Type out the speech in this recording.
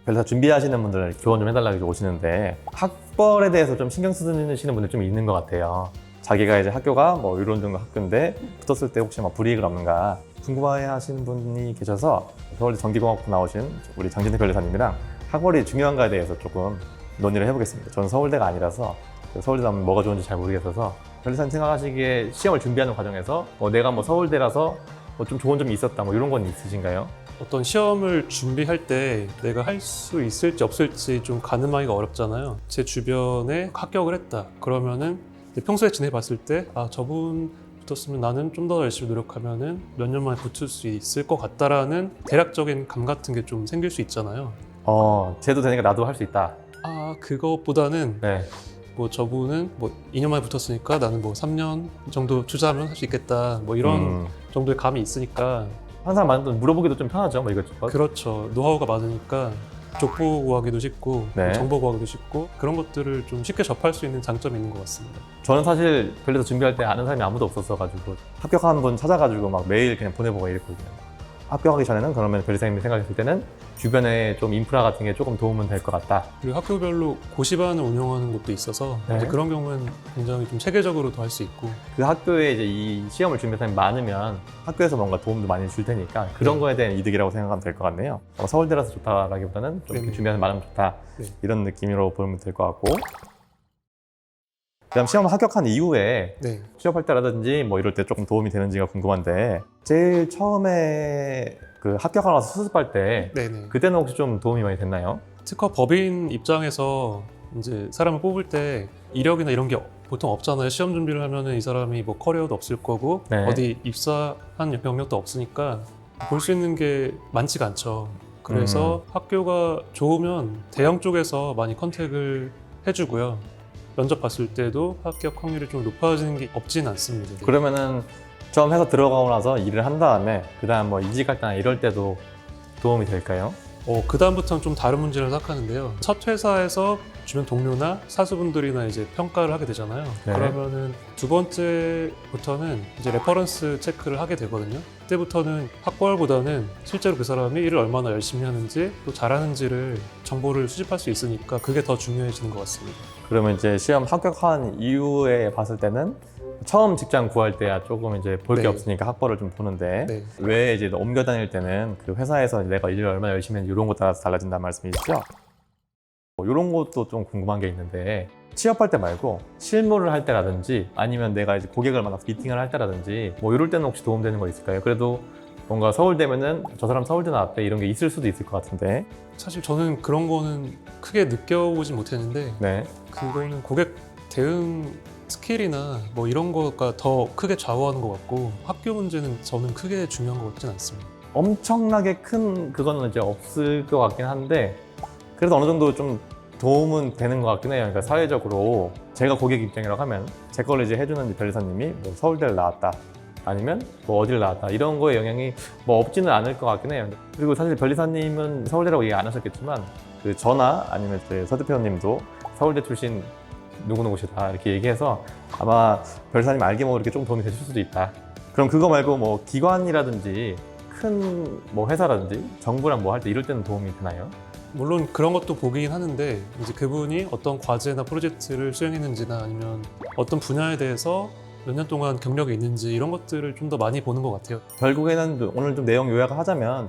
별사 준비하시는 분들 조언 좀 해달라고 오시는데 학벌에 대해서 좀 신경 쓰시는 분들 좀 있는 것 같아요. 자기가 이제 학교가 뭐 이런 정도 학교인데 붙었을 때 혹시 뭐 불이익은 없는가 궁금해하시는 분이 계셔서 서울대 전기공학부 나오신 우리 장진태 변호사님이랑 학벌이 중요한가에 대해서 조금 논의를 해보겠습니다. 저는 서울대가 아니라서 서울대 나오면 뭐가 좋은지 잘 모르겠어서 변호사님 생각하시기에 시험을 준비하는 과정에서 내가 뭐 서울대라서 뭐 좀 좋은 점이 있었다 뭐 이런 건 있으신가요? 어떤 시험을 준비할 때 내가 할 수 있을지 없을지 좀 가늠하기가 어렵잖아요. 제 주변에 합격을 했다. 그러면은 평소에 지내봤을 때 저분 붙었으면 나는 좀 더 열심히 노력하면은 몇 년 만에 붙을 수 있을 것 같다라는 대략적인 감 같은 게 좀 생길 수 있잖아요. 쟤도 되니까 나도 할 수 있다. 그것보다는 네. 뭐 저분은 뭐 2년 만에 붙었으니까 나는 뭐 3년 정도 투자하면 할 수 있겠다. 뭐 이런 정도의 감이 있으니까 항상 많은 물어보기도 좀 편하죠. 뭐 이것저것. 그렇죠. 노하우가 많으니까 족보 구하기도 쉽고 네. 정보 구하기도 쉽고 그런 것들을 좀 쉽게 접할 수 있는 장점이 있는 것 같습니다. 저는 사실 별에서 준비할 때 아는 사람이 아무도 없었어가지고 합격한 분 찾아가지고 막 매일 그냥 보내보고 이랬거든요. 합격하기 전에는 그러면 변리사님이 생각했을 때는 주변에 좀 인프라 같은 게 조금 도움은 될 것 같다. 그리고 학교별로 고시반을 운영하는 곳도 있어서 네. 이제 그런 경우는 굉장히 좀 체계적으로도 할 수 있고 그 학교에 이제 이 시험을 준비한 사람이 많으면 학교에서 뭔가 도움도 많이 줄 테니까 그런 네. 거에 대한 이득이라고 생각하면 될 것 같네요. 서울대라서 좋다라기보다는 좀 네네. 준비하는 많으면 좋다. 네. 이런 느낌으로 보면 될 것 같고. 그다음 시험 합격한 이후에 네. 취업할 때라든지 뭐 이럴 때 조금 도움이 되는지가 궁금한데 제일 처음에 그 합격하고 나서 수습할 때 네네. 그때는 혹시 좀 도움이 많이 됐나요? 특허 법인 입장에서 이제 사람을 뽑을 때 이력이나 이런 게 보통 없잖아요. 시험 준비를 하면은 이 사람이 뭐 커리어도 없을 거고 네. 어디 입사한 경력도 없으니까 볼 수 있는 게 많지가 않죠. 그래서 학교가 좋으면 대형 쪽에서 많이 컨택을 해주고요. 면접 봤을 때도 합격 확률이 좀 높아지는 게 없진 않습니다. 그러면은 처음 회사 들어가고 나서 일을 한 다음에 그다음 뭐 이직할 때나 이럴 때도 도움이 될까요? 그 다음부터는 좀 다른 문제를 생각하는데요. 첫 회사에서 주변 동료나 사수분들이나 이제 평가를 하게 되잖아요. 네. 그러면은 두 번째부터는 이제 레퍼런스 체크를 하게 되거든요. 그때부터는 학벌보다는 실제로 그 사람이 일을 얼마나 열심히 하는지 또 잘하는지를 정보를 수집할 수 있으니까 그게 더 중요해지는 것 같습니다. 그러면 이제 시험 합격한 이후에 봤을 때는 처음 직장 구할 때야 조금 이제 볼 게 네. 없으니까 학벌을 좀 보는데 네. 왜 이제 옮겨 다닐 때는 그 회사에서 내가 일을 얼마나 열심히 했는지 이런 것 따라서 달라진다는 말씀이시죠? 이런 것도 좀 궁금한 게 있는데 취업할 때 말고 실무를 할 때라든지 아니면 내가 이제 고객을 만나서 미팅을 할 때라든지 뭐 이럴 때는 혹시 도움되는 거 있을까요? 그래도 뭔가 서울대면은 저 사람 서울대 나왔대 이런 게 있을 수도 있을 것 같은데. 사실 저는 그런 거는 크게 느껴보진 못했는데 네. 그거는 고객 대응 스킬이나 뭐 이런 거가 더 크게 좌우하는 것 같고 학교 문제는 저는 크게 중요한 것 같진 않습니다. 엄청나게 큰 그거는 이제 없을 것 같긴 한데 그래도 어느 정도 좀 도움은 되는 것 같긴 해요. 그러니까 사회적으로 제가 고객 입장이라고 하면 제 걸 이제 해주는 변리사님이 뭐 서울대를 나왔다 아니면 뭐 어디를 나왔다 이런 거에 영향이 뭐 없지는 않을 것 같긴 해요. 그리고 사실 변리사님은 서울대라고 얘기 안 하셨겠지만 그 저나 아니면 서대표님도 서울대 출신 누구누구시다 이렇게 얘기해서 아마 변리사님 알게 모르게 이렇게 좀 도움이 되실 수도 있다. 그럼 그거 말고 뭐 기관이라든지 큰 뭐 회사라든지 정부랑 뭐 할 때 이럴 때는 도움이 되나요? 물론 그런 것도 보긴 하는데 이제 그분이 어떤 과제나 프로젝트를 수행했는지나 아니면 어떤 분야에 대해서 몇 년 동안 경력이 있는지 이런 것들을 좀 더 많이 보는 것 같아요. 결국에는 오늘 좀 내용 요약을 하자면